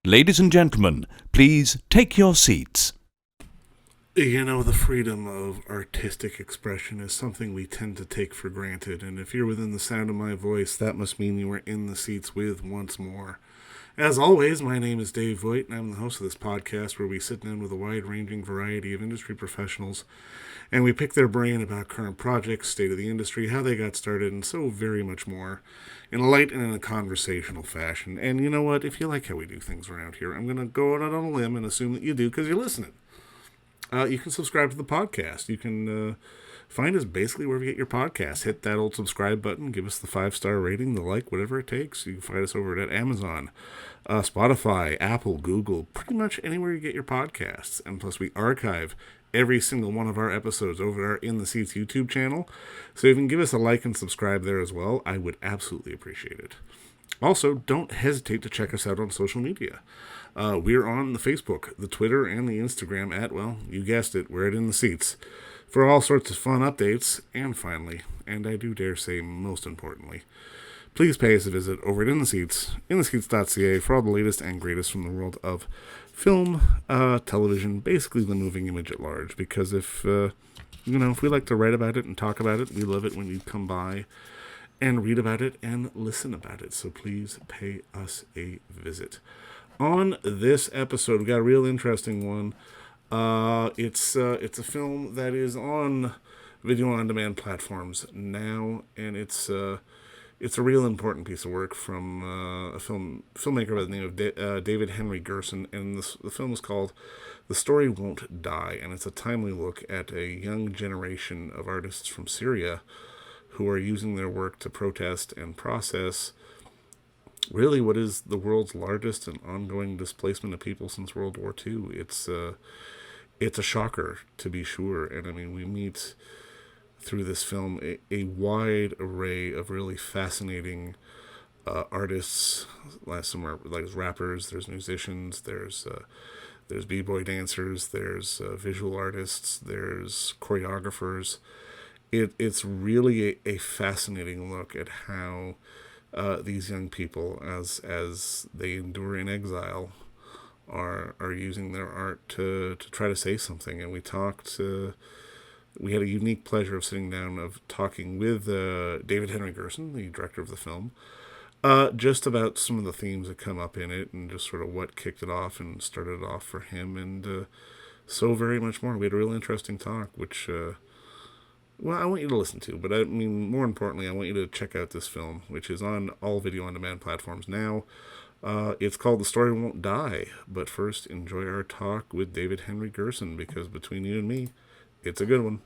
Ladies and gentlemen, please take your seats. You know, the freedom of artistic expression is something we tend to take for granted, and if you're within the sound of my voice, that must mean you are in the seats with once more. As always, my name is Dave Voigt, and I'm the host of this podcast where we sit down with a wide-ranging variety of industry professionals, and we pick their brain about current projects, state of the industry, how they got started, and so very much more, in a light and in a conversational fashion. And you know what? If you like how we do things around here, I'm going to go out on a limb and assume that you do because you're listening. You can subscribe to the podcast. You can find us basically wherever you get your podcasts. Hit that old subscribe button. Give us the 5-star rating, the like, whatever it takes. You can find us over at Amazon, Spotify, Apple, Google, pretty much anywhere you get your podcasts. And plus, we archive every single one of our episodes over our In the Seats YouTube channel. So if you can give us a like and subscribe there as well, I would absolutely appreciate it. Also, don't hesitate to check us out on social media. We're on the Facebook, the Twitter, and the Instagram at, well, you guessed it, we're at In the Seats, for all sorts of fun updates. And finally, and I do dare say most importantly, please pay us a visit over at In the Seats, intheseats.ca, for all the latest and greatest from the world of film, television, basically the moving image at large. Because if we like to write about it and talk about it, we love it when you come by and read about it and listen about it. So please pay us a visit. On this episode, we got a real interesting one. It's a film that is on video on demand platforms now, and it's a real important piece of work from a filmmaker by the name of David Henry Gerson, and the film is called "The Story Won't Die," and it's a timely look at a young generation of artists from Syria who are using their work to protest and process really what is the world's largest and ongoing displacement of people since World War II. It's a shocker, to be sure. And I mean, we meet through this film a wide array of really fascinating artists. Some like rappers, there's musicians, there's b-boy dancers, there's visual artists, there's choreographers. It's really a fascinating look at how these young people, as they endure in exile, are using their art to try to say something. And we had a unique pleasure of sitting down, of talking with David Henry Gerson, the director of the film, just about some of the themes that come up in it, and just sort of what kicked it off and started it off for him, and so very much more. We had a real interesting talk, which I want you to listen to, but I mean, more importantly, I want you to check out this film, which is on all video-on-demand platforms now. It's called The Story Won't Die, but first, enjoy our talk with David Henry Gerson, because between you and me, it's a good one.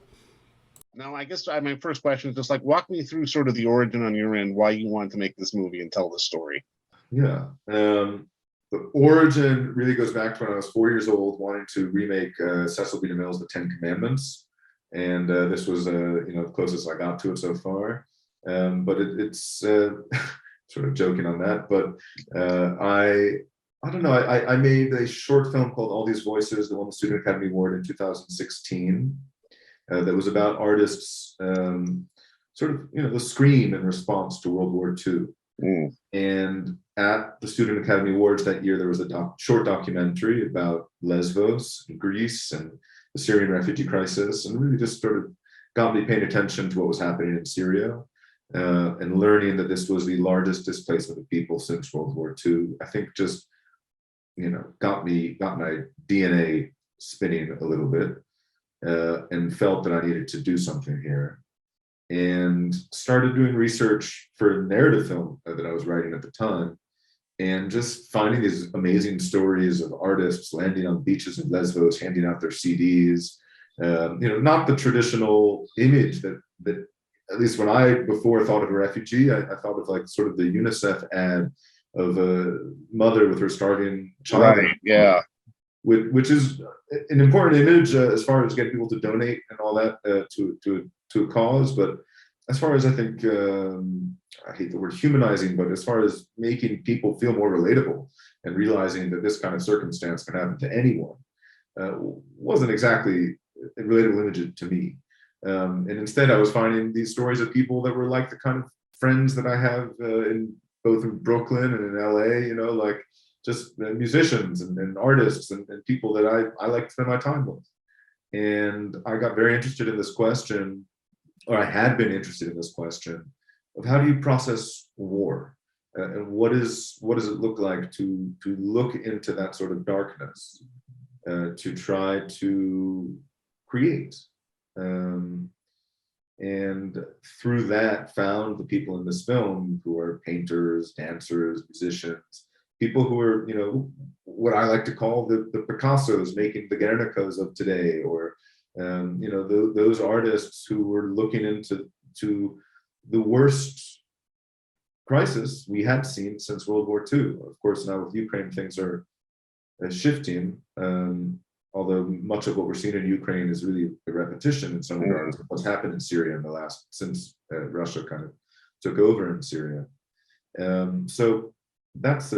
Now, I guess my first question is just like, walk me through sort of the origin on your end, why you wanted to make this movie and tell this story. Yeah. The origin really goes back to when I was 4 years old, wanting to remake Cecil B. DeMille's The Ten Commandments. And this was the closest I got to it so far. But it's sort of joking on that. But I don't know. I made a short film called All These Voices that won the Student Academy Award in 2016. That was about artists, the scream in response to World War II. Mm. And at the Student Academy Awards that year, there was a short documentary about Lesbos in Greece and the Syrian refugee crisis, and really just sort of got me paying attention to what was happening in Syria, and learning that this was the largest displacement of people since World War II. I think just, got my DNA spinning a little bit, and felt that I needed to do something here, and started doing research for a narrative film that I was writing at the time, and just finding these amazing stories of artists landing on beaches in Lesbos, handing out their CDs, not the traditional image that at least when I before thought of a refugee, I thought of like sort of the UNICEF ad of a mother with her starving child. Right, yeah. Which is an important image as far as getting people to donate and all that to a cause. But as far as I think, I hate the word humanizing, but as far as making people feel more relatable and realizing that this kind of circumstance can happen to anyone, wasn't exactly a relatable image to me. And instead, I was finding these stories of people that were like the kind of friends that I have in both in Brooklyn and in LA, just musicians and artists and people that I like to spend my time with. And I got very interested in this question, or I had been interested in this question of how do you process war, and what does it look like to look into that sort of darkness, to try to create, and through that found the people in this film who are painters, dancers, musicians, people who are, you know, what I like to call the Picassos making the Guernicas of today, or you know, those artists who were looking into the worst crisis we had seen since World War II. Of course, now with Ukraine, things are shifting, although much of what we're seeing in Ukraine is really a repetition in some regards of what's happened in Syria in the last, since Russia kind of took over in Syria. So that's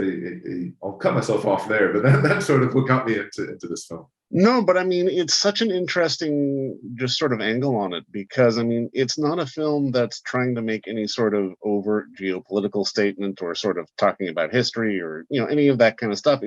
I'll cut myself off there, but that's sort of what got me into this film. No, but I mean, it's such an interesting just sort of angle on it, because I mean, it's not a film that's trying to make any sort of overt geopolitical statement or sort of talking about history or, you know, any of that kind of stuff.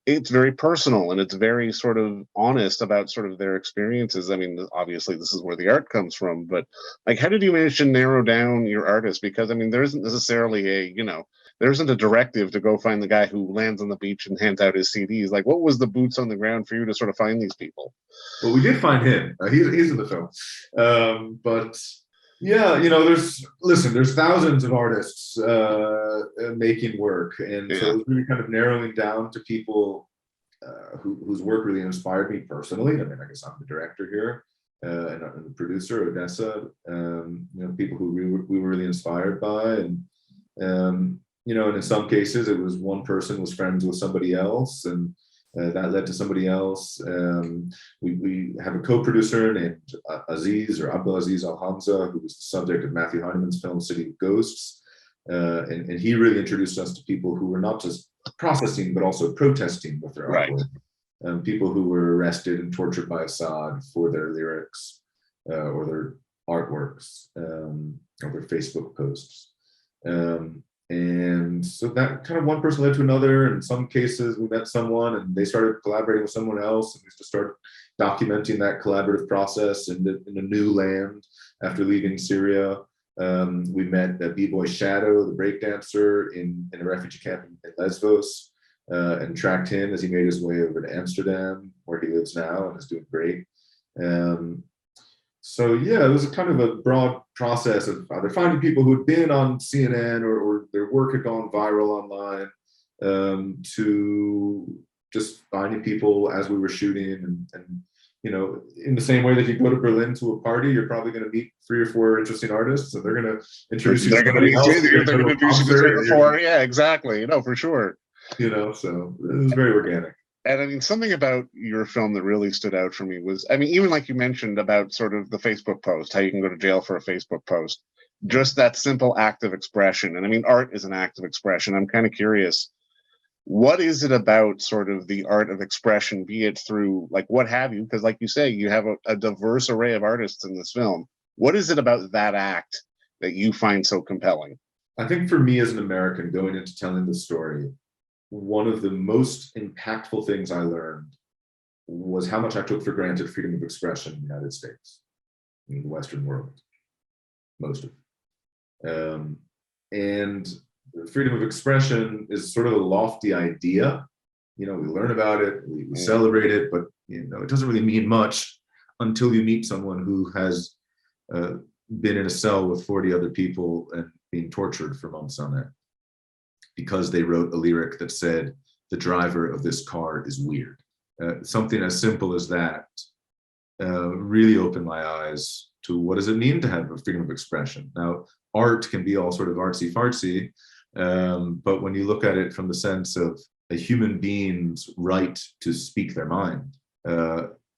It's very personal, and it's very sort of honest about sort of their experiences. I mean, obviously this is where the art comes from, but like, how did you manage to narrow down your artist? Because I mean, there isn't necessarily a, you know, there isn't a directive to go find the guy who lands on the beach and hands out his CDs. Like, what was the boots on the ground for you to sort of find these people? Well, we did find him. He's in the film. But yeah, you know, there's thousands of artists making work. And so it was really kind of narrowing down to people whose work really inspired me personally. I mean, I guess I'm the director here and the producer, Odessa, you know, people who we were really inspired by. And you know, and in some cases it was one person was friends with somebody else, and that led to somebody else. We have a co-producer named Aziz, or Abdulaziz Al-Hamza, who was the subject of Matthew Heineman's film City of Ghosts. And he really introduced us to people who were not just processing, but also protesting with their artwork. People who were arrested and tortured by Assad for their lyrics or their artworks or their Facebook posts. And so that kind of one person led to another. In some cases, we met someone and they started collaborating with someone else, and we just started documenting that collaborative process in a new land after leaving Syria. We met Bboy Shadow, the breakdancer, in a refugee camp in Lesbos, and tracked him as he made his way over to Amsterdam, where he lives now and is doing great. So yeah, it was a kind of a broad process of either finding people who had been on CNN or their work had gone viral online, to just finding people as we were shooting. And you know, in the same way that you go to Berlin to a party, you're probably going to meet 3 or 4 interesting artists, and they're going to introduce you to somebody else. They're going to introduce you to 3 or 4. Yeah, exactly. You know, for sure. You know, so it was very organic. And I mean, something about your film that really stood out for me was, I mean, even like you mentioned about sort of the Facebook post, how you can go to jail for a Facebook post, just that simple act of expression. And I mean, art is an act of expression. I'm kind of curious, what is it about sort of the art of expression, be it through like what have you? Because like you say, you have a diverse array of artists in this film. What is it about that act that you find so compelling? I think for me as an American going into telling the story, one of the most impactful things I learned was how much I took for granted freedom of expression in the United States, in the Western world, most of it. And freedom of expression is sort of a lofty idea. You know, we learn about it, we celebrate it, but you know, it doesn't really mean much until you meet someone who has been in a cell with 40 other people and being tortured for months on end, because they wrote a lyric that said, "The driver of this car is weird." Something as simple as that really opened my eyes to what does it mean to have a freedom of expression. Now, art can be all sort of artsy-fartsy, but when you look at it from the sense of a human being's right to speak their mind,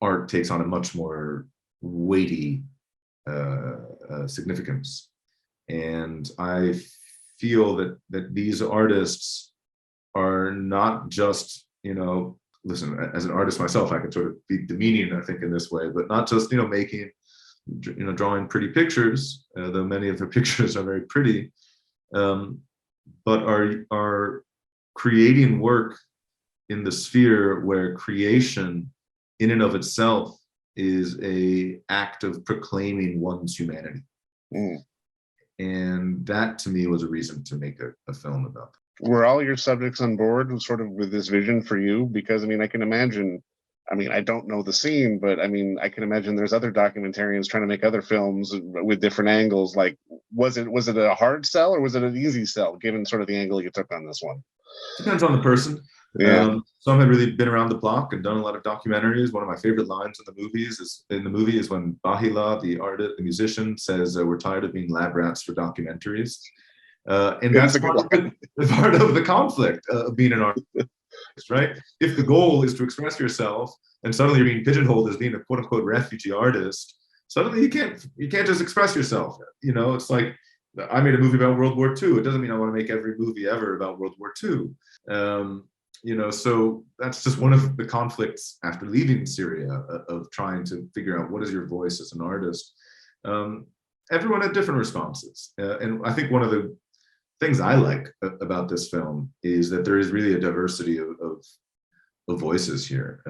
art takes on a much more weighty significance. And I feel that these artists are not just, you know, listen, as an artist myself, I can sort of be demeaning, I think, in this way, but not just, you know, making, you know, drawing pretty pictures, though many of their pictures are very pretty, but are creating work in the sphere where creation in and of itself is a act of proclaiming one's humanity. And that to me was a reason to make a film about that. Were all your subjects on board sort of with this vision for you? Because I mean, I can imagine, I mean, I don't know the scene, but I mean, I can imagine there's other documentarians trying to make other films with different angles. Like, was it a hard sell or was it an easy sell, given sort of the angle you took on this one? Depends on the person. Yeah. Some had really been around the block and done a lot of documentaries. One of my favorite lines in the movie is when Bahila, the artist, the musician, says, "We're tired of being lab rats for documentaries," and that's part of the conflict of being an artist, right? If the goal is to express yourself, and suddenly you're being pigeonholed as being a quote unquote refugee artist, suddenly you can't just express yourself. You know, it's like, I made a movie about World War II. It doesn't mean I want to make every movie ever about World War II. You know, so that's just one of the conflicts after leaving Syria of trying to figure out what is your voice as an artist. Everyone had different responses. And I think one of the things I like about this film is that there is really a diversity of voices here.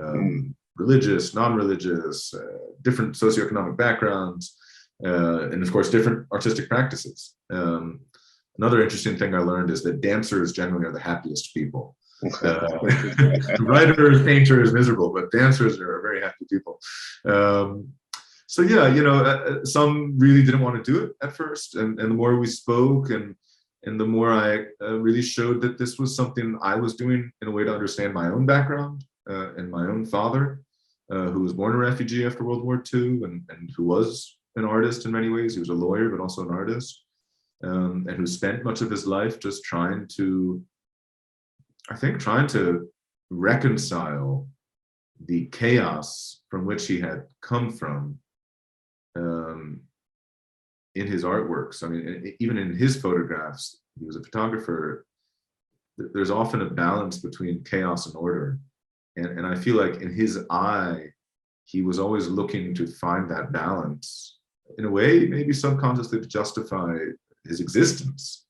Religious, non-religious, different socioeconomic backgrounds, and of course, different artistic practices. Another interesting thing I learned is that dancers generally are the happiest people. Writers, painters, miserable, but dancers are very happy people. So yeah, you know, some really didn't want to do it at first, and the more we spoke and the more I really showed that this was something I was doing in a way to understand my own background and my own father, who was born a refugee after World War II and who was an artist in many ways. He was a lawyer, but also an artist, and who spent much of his life just trying to reconcile the chaos from which he had come from in his artworks. I mean, even in his photographs, he was a photographer. There's often a balance between chaos and order. And I feel like in his eye, he was always looking to find that balance, in a way, maybe subconsciously, to justify his existence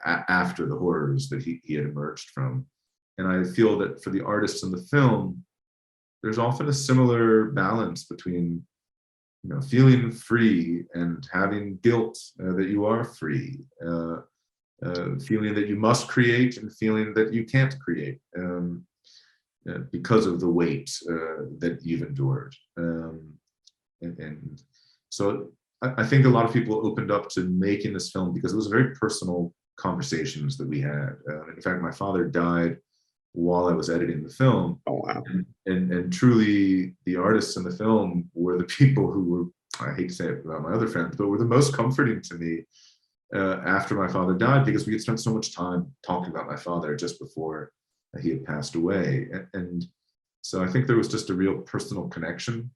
after the horrors that he had emerged from. And I feel that for the artists in the film, there's often a similar balance between, you know, feeling free and having guilt that you are free, feeling that you must create and feeling that you can't create because of the weight that you've endured. And so I think a lot of people opened up to making this film because it was very personal conversations that we had. In fact, my father died while I was editing the film. Oh, wow. And truly, the artists in the film were the people who were, I hate to say it about my other friends, but were the most comforting to me after my father died, because we had spent so much time talking about my father just before he had passed away. And so I think there was just a real personal connection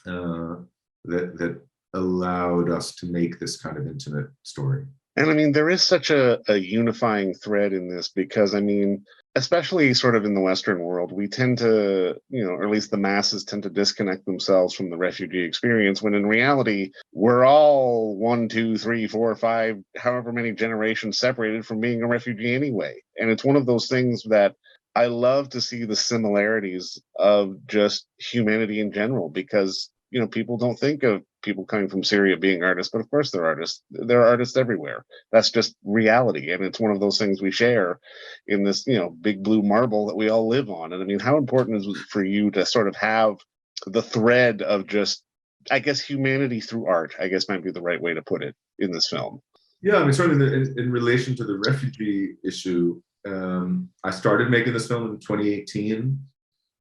that allowed us to make this kind of intimate story. And I mean, there is such a unifying thread in this, because I mean, especially sort of in the Western world, we tend to, you know, or at least the masses tend to disconnect themselves from the refugee experience, when in reality, we're all 1, 2, 3, 4, 5, however many generations separated from being a refugee anyway. And it's one of those things that I love to see the similarities of just humanity in general, because, you know, people don't think of people coming from Syria being artists, but of course they're artists. There are artists everywhere. That's just reality. And it's one of those things we share in this, you know, big blue marble that we all live on. And I mean, how important is it for you to sort of have the thread of just, I guess, humanity through art, I guess might be the right way to put it, in this film? Yeah, I mean, certainly in relation to the refugee issue, I started making this film in 2018.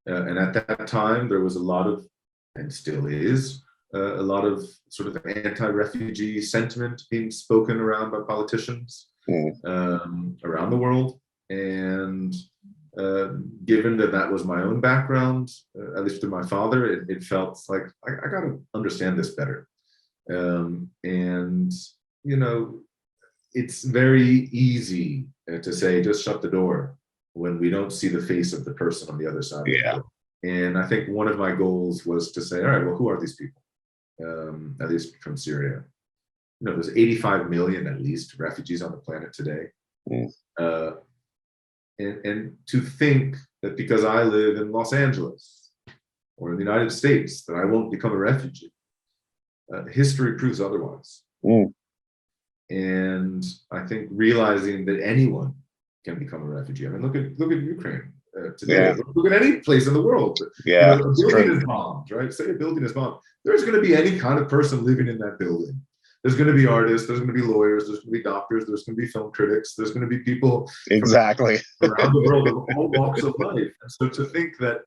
And at that time, there was a lot of, and still is, a lot of sort of anti-refugee sentiment being spoken around by politicians around the world. And given that was my own background, at least through my father, it felt like I got to understand this better. And, you know, it's very easy to say, just shut the door, when we don't see the face of the person on the other side of the door. And I think one of my goals was to say, all right, well, who are these people? At least from Syria. You know, there's 85 million at least refugees on the planet today. Mm. Uh, and to think that because I live in Los Angeles or in the United States, that I won't become a refugee. History proves otherwise. Mm. And I think realizing that anyone can become a refugee. I mean, look at Ukraine today. Yeah. Look at any place in the world. Yeah, a it's building true. is bombed, right? Say a building is bombed. There's going to be any kind of person living in that building. There's going to be artists. There's going to be lawyers. There's going to be doctors. There's going to be film critics. There's going to be people Exactly. from around the world of all walks of life. And so to think that,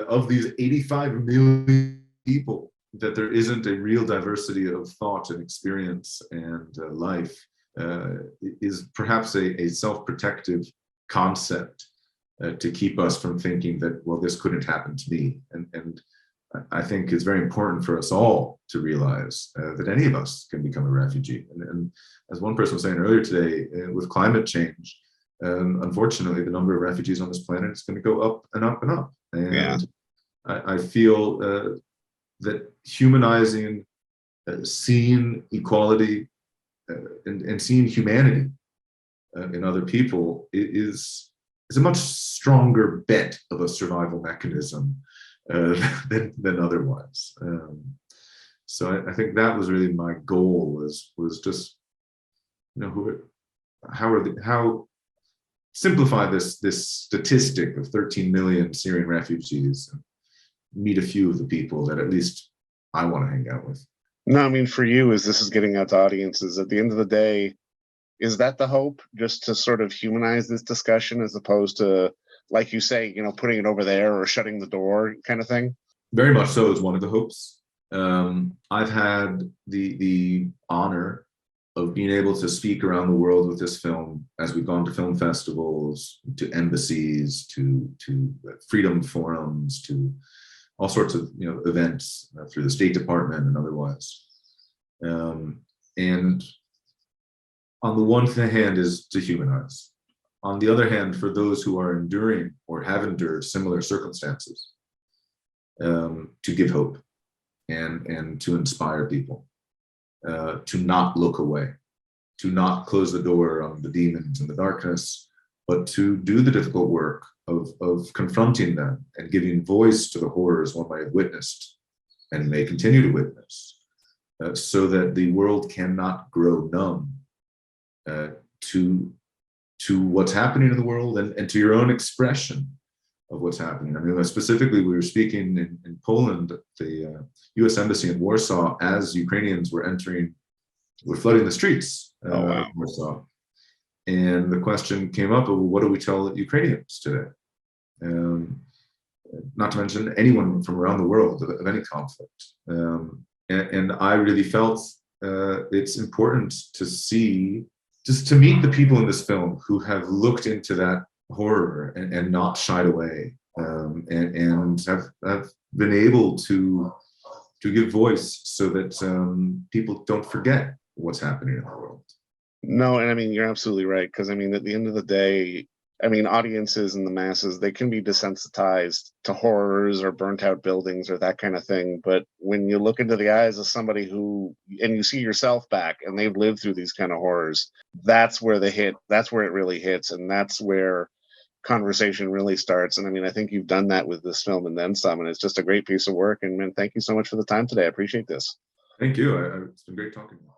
of these 85 million people, that there isn't a real diversity of thought and experience and life is perhaps a self-protective concept to keep us from thinking that, well, this couldn't happen to me. And I think it's very important for us all to realize that any of us can become a refugee. And as one person was saying earlier today, with climate change, unfortunately, the number of refugees on this planet is going to go up and up and up. And Yeah. I feel that humanizing, seeing equality, and seeing humanity in other people is a much stronger bet of a survival mechanism than otherwise. So I think that was really my goal, was just, how simplify this statistic of 13 million Syrian refugees and meet a few of the people that at least I want to hang out with. No, I mean, for you, as this is getting out to audiences, at the end of the day, is that the hope? Just to sort of humanize this discussion as opposed to, like you say, putting it over there or shutting the door kind of thing? Very much so is one of the hopes. I've had the honor of being able to speak around the world with this film as we've gone to film festivals, to embassies, to freedom forums, to all sorts of events through the State Department and otherwise. And on the one hand is to humanize. On the other hand, for those who are enduring or have endured similar circumstances, to give hope and to inspire people, to not look away, to not close the door on the demons and the darkness, but to do the difficult work of confronting them and giving voice to the horrors one might have witnessed and may continue to witness, so that the world cannot grow numb to what's happening in the world and to your own expression of what's happening. I mean, specifically, we were speaking in Poland at the U.S. Embassy in Warsaw as Ukrainians were flooding the streets of Warsaw. And the question came up of, well, what do we tell Ukrainians today? Not to mention anyone from around the world of any conflict. And I really felt it's important to see, just to meet the people in this film who have looked into that horror and not shied away, and have been able to give voice so that people don't forget what's happening in the world. No, and I mean, you're absolutely right. Because I mean, at the end of the day, I mean, audiences and the masses, they can be desensitized to horrors or burnt out buildings or that kind of thing. But when you look into the eyes of somebody and you see yourself back and they've lived through these kind of horrors, that's where that's where it really hits. And that's where conversation really starts. And I mean, I think you've done that with this film and then some, and it's just a great piece of work. And man, thank you so much for the time today. I appreciate this. Thank you. It's been great talking to you.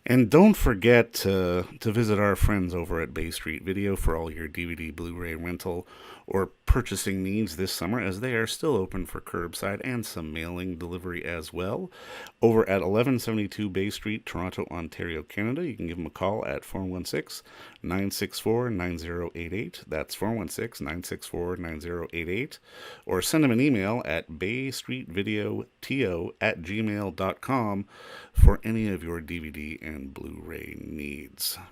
And don't forget to visit our friends over at Bay Street Video for all your DVD, Blu-ray rental, or purchasing needs this summer, as they are still open for curbside and some mailing delivery as well. Over at 1172 Bay Street, Toronto, Ontario, Canada, you can give them a call at 416-964-9088. That's 416-964-9088. Or send them an email at baystreetvideoto@gmail.com for any of your DVD and Blu-ray needs.